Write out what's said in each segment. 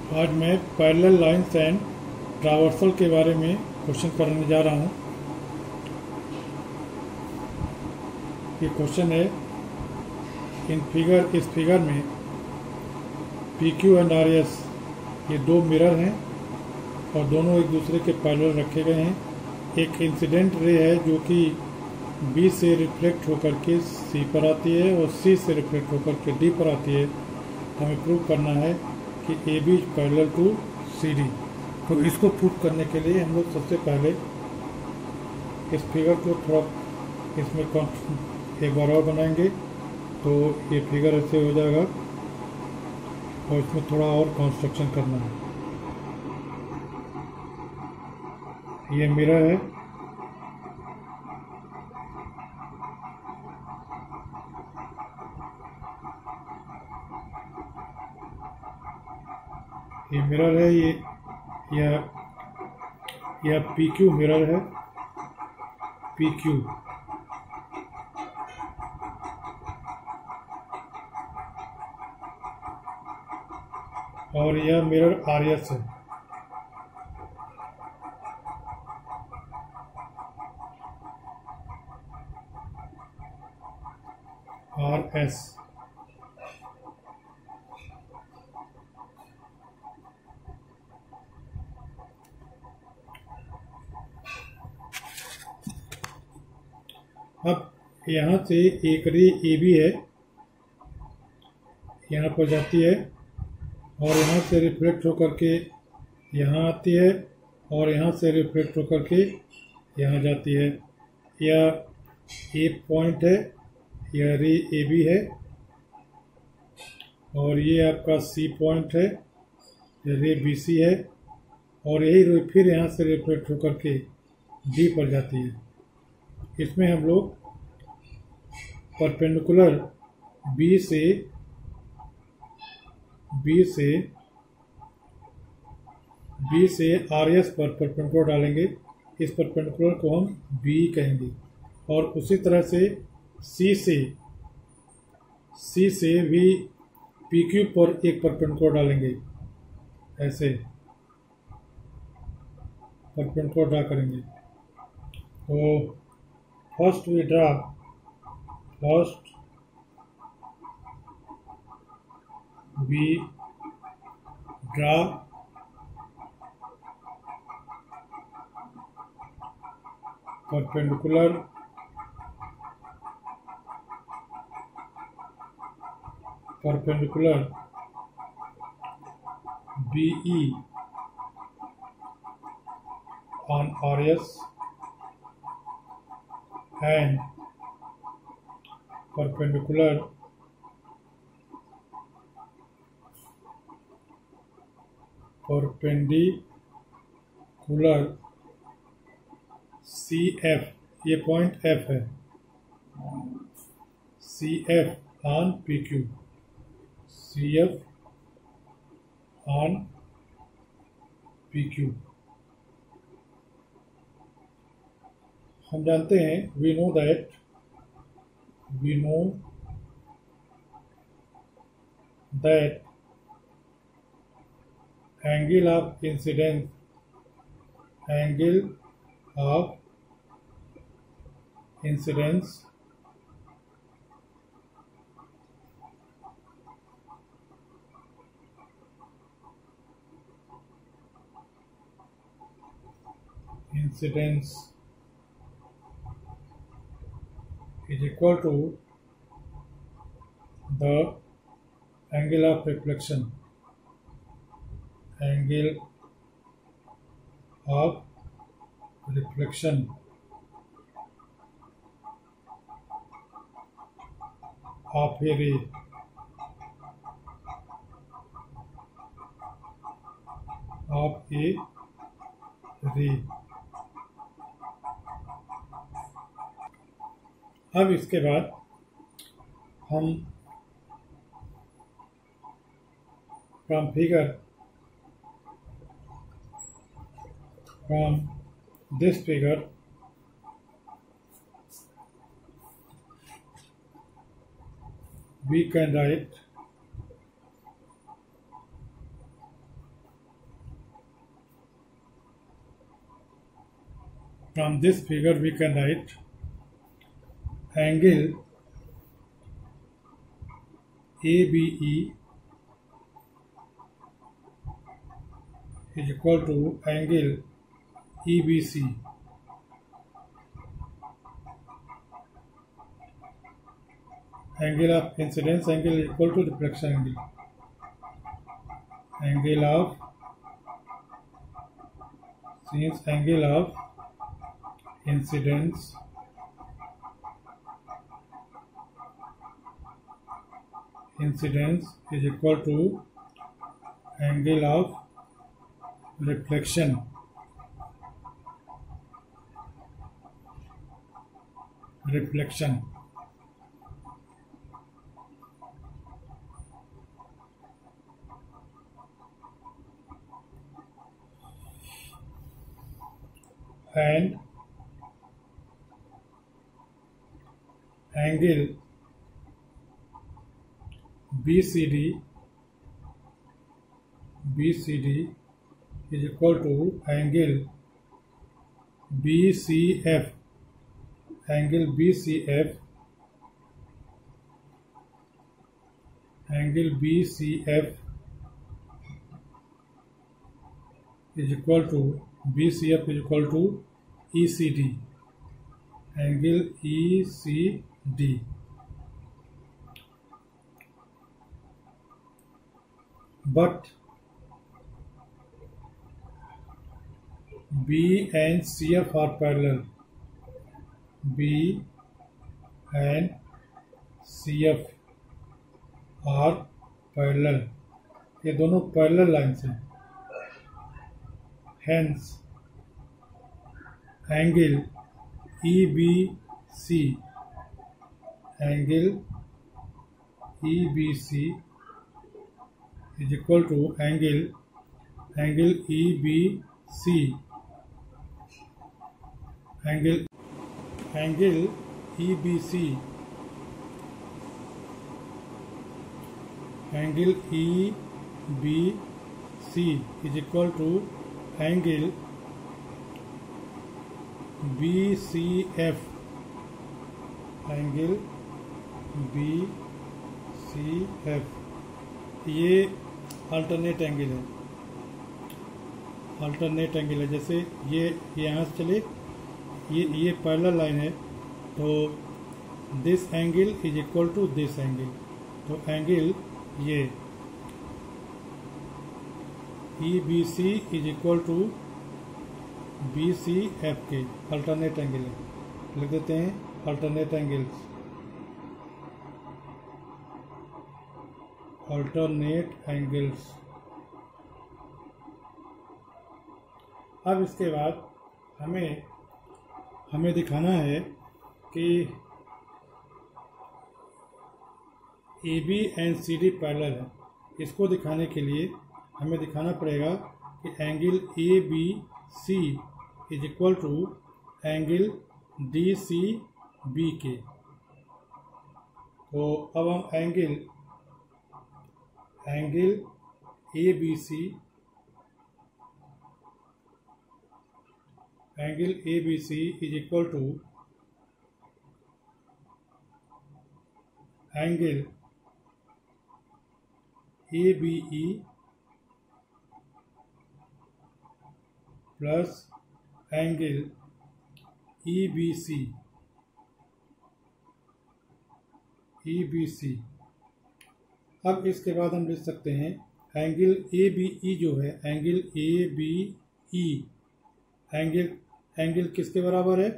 आज मैं parallel lines and traversal के बारे में क्वेश्चन करने जा रहा हूँ। ये क्वेश्चन है इस फिगर में P Q and R S ये दो मिरर हैं और दोनों एक दूसरे के पैरेलल रखे गए हैं। एक इंसिडेंट रे है जो कि बी से रिफ्लेक्ट होकर के सी पर आती है और सी से रिफ्लेक्ट होकर के डी पर आती है। हमें प्रूव करना है कि A B parallel to C D. तो इसको प्रूव करने के लिए हम लोग सबसे पहले इस फिगर को थोड़ा इसमें एक बार और बनाएंगे तो ये फिगर ऐसे हो जाएगा और इसमें थोड़ा और कंस्ट्रक्शन करना है। ये मिरर है, ये मिरर है, यह पी क्यू मिरर है, पी क्यू। और यह मिरर आर एस है। आर एस अब यहाँ से एक रे ए बी है, यहाँ पर जाती है और यहाँ से रिफ्लेक्ट होकर के यहाँ आती है और यहाँ से रिफ्लेक्ट होकर के यहाँ जाती है। यह ए पॉइंट है, यह रे ए बी है और ये आपका सी पॉइंट है, यह रे बी सी है और यही रे फिर यहाँ से रिफ्लेक्ट होकर के डी पर जाती है। इसमें हम लोग परपेंडिकुलर बी से आर एस पर परपेंडिकुलर डालेंगे। इस परपेंडिकुलर को हम बी कहेंगे और उसी तरह से सी से भी पी क्यू पर एक परपेंडिकुलर डालेंगे। ऐसे परपेंडिकुलर ड्रा करेंगे। तो first we draw perpendicular BE on RS and perpendicular CF, ये पॉइंट F है, CF on PQ, CF on PQ। हम जानते हैं we know that angle of incidence is equal to the angle of reflection, of a ray अब इसके बाद हम from this figure we can write From this figure we can write angle ABE is equal to angle EBC. Angle of incidence angle is equal to reflection angle. Angle of incidence is equal to angle of reflection. And angle BCD is equal to angle BCF. Angle BCF is equal to ECD. Angle ECD. But B and CF are parallel. B and CF are parallel. ये दोनों parallel lines हैं. Hence angle EBC is equal to angle EBC. Angle EBC is equal to angle BCF. Angle BCF ये alternate angle है. जैसे ये यहाँ से चले, ये पैरेलल लाइन है, तो this angle is equal to this angle. तो एंगल ये EBC is equal to BCF के अल्टरनेट एंगल है. लिख देते हैं अल्टरनेट एंगल्स. अब इसके बाद हमें दिखाना है कि AB एंड CD पैरेलल है. इसको दिखाने के लिए हमें दिखाना पड़ेगा कि angle ABC is equal to angle DCB के. तो अब हम angle ABC is equal to angle ABE plus angle EBC. अब इसके बाद हम लिख सकते हैं एंगल ABE जो है, एंगल किसके बराबर है?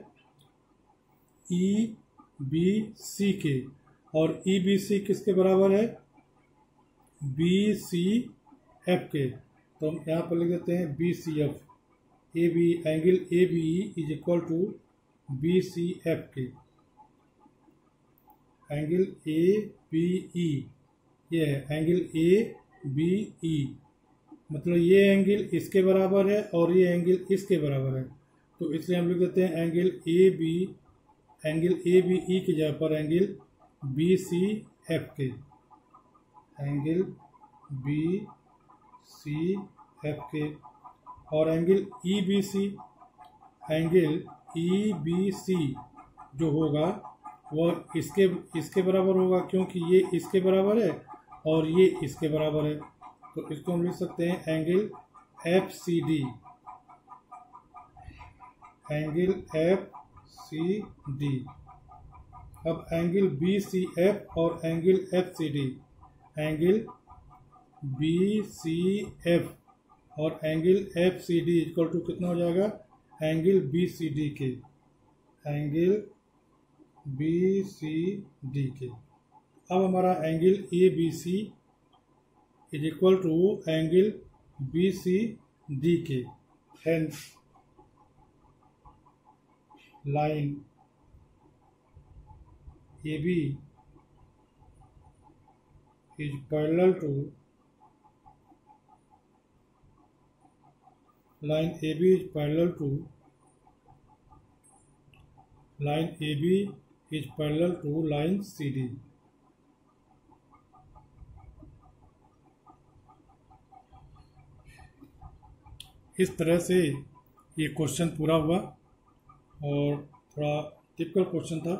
EBC के. और EBC किसके बराबर है? BCF के. तो हम यहाँ पर लिख देते हैं BCF. Angle ABE is equal to BCF के. एंगल ABE ये है एंगल ABE, मतलब ये एंगल इसके बराबर है और ये एंगल इसके बराबर है. तो इसलिए हम लिख देते हैं एंगल ABE की जगह पर एंगल BCF के. एंगल BCF के. और angle EBC E B C जो होगा वह इसके बराबर होगा, क्योंकि ये इसके बराबर है और ये इसके बराबर है। तो इसको हम लिख सकते हैं angle F C D, angle F C D. अब एंगल बी सी एफ और angle F C D, angle B C F और angle F C D equal to कितना हो जाएगा, एंगल बी सी डी के, एंगल बी सी डी के। अब हमारा angle A B C is equal to angle B C D के। Hence line A B is parallel to line AB is parallel to line AB is parallel to line CD। इस तरह से ये question पूरा हुआ और थोड़ा typical question था।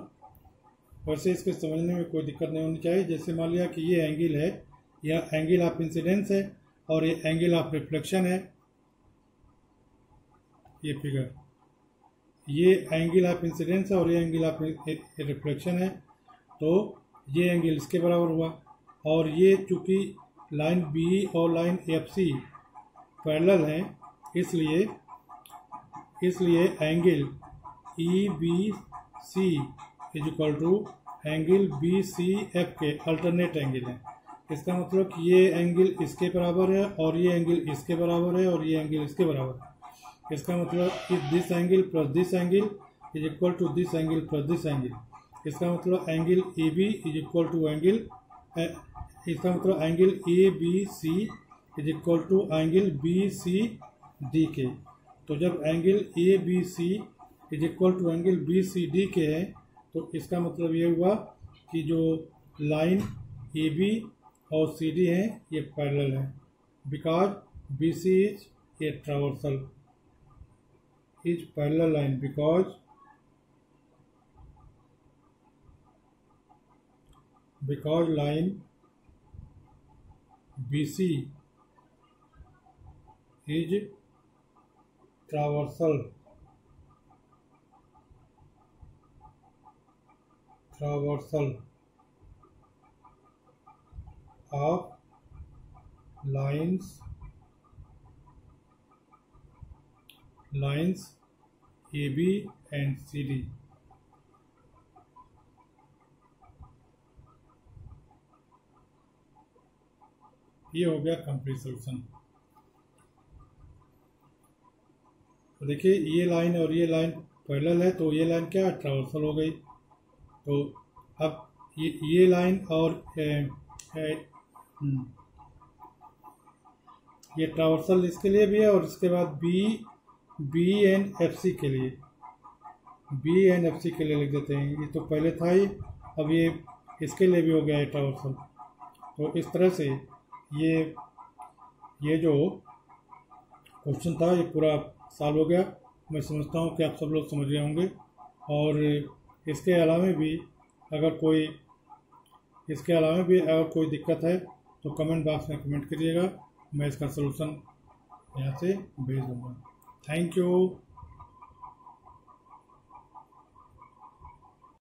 वैसे इसके समझने में कोई दिक्कत नहीं होनी चाहिए। जैसे मान लिया कि ये एंगल है, यह एंगल ऑफ इंसिडेंस है और ये एंगल ऑफ रिफ्लेक्शन है। ये फिगर, ये एंगल ऑफ इंसिडेंस है और ये एंगल ऑफ रिफ्लेक्शन है, तो ये एंगल इसके बराबर हुआ। और ये चूँकि लाइन बी और लाइन एफ सी पैरेलल हैं, इसलिए angle E B C is equal to angle B C F के अल्टरनेट एंगल हैं। इसका मतलब कि ये एंगल इसके बराबर है और ये एंगल इसके बराबर है और ये एंगल इसके बराबर है। इसका मतलब this angle plus this angle is equal to this angle plus this angle. इसका मतलब angle A B is equal to angle, इसका मतलब angle A B C is equal to angle B C D के। तो जब angle A B C is equal to angle B C D के है, तो इसका मतलब ये हुआ कि जो लाइन ए बी और सी डी हैं ये पैरेलल हैं, because B C is a traversal is parallel line because line BC is traversal of lines AB and CD। ये हो गया कंप्लीट सोल्यूशन। तो देखिए ये लाइन और ये लाइन पैरेलल है, तो ये लाइन क्या है, ट्रावर्सल हो गई। तो अब ये लाइन और ये ट्रावर्सल इसके लिए भी है और इसके बाद बी एन एफ सी के लिए, बी एन एफ सी के लिए लिख देते हैं। ये तो पहले था ही, अब ये इसके लिए भी हो गया है ट्रावर्सल। तो इस तरह से ये जो क्वेश्चन था ये पूरा सॉल्व हो गया। मैं समझता हूँ कि आप सब लोग समझ गए होंगे। और इसके अलावा भी अगर कोई दिक्कत है तो कमेंट बॉक्स में कमेंट करिएगा, मैं इसका सलूशन यहाँ से भेज दूँगा। Thank you.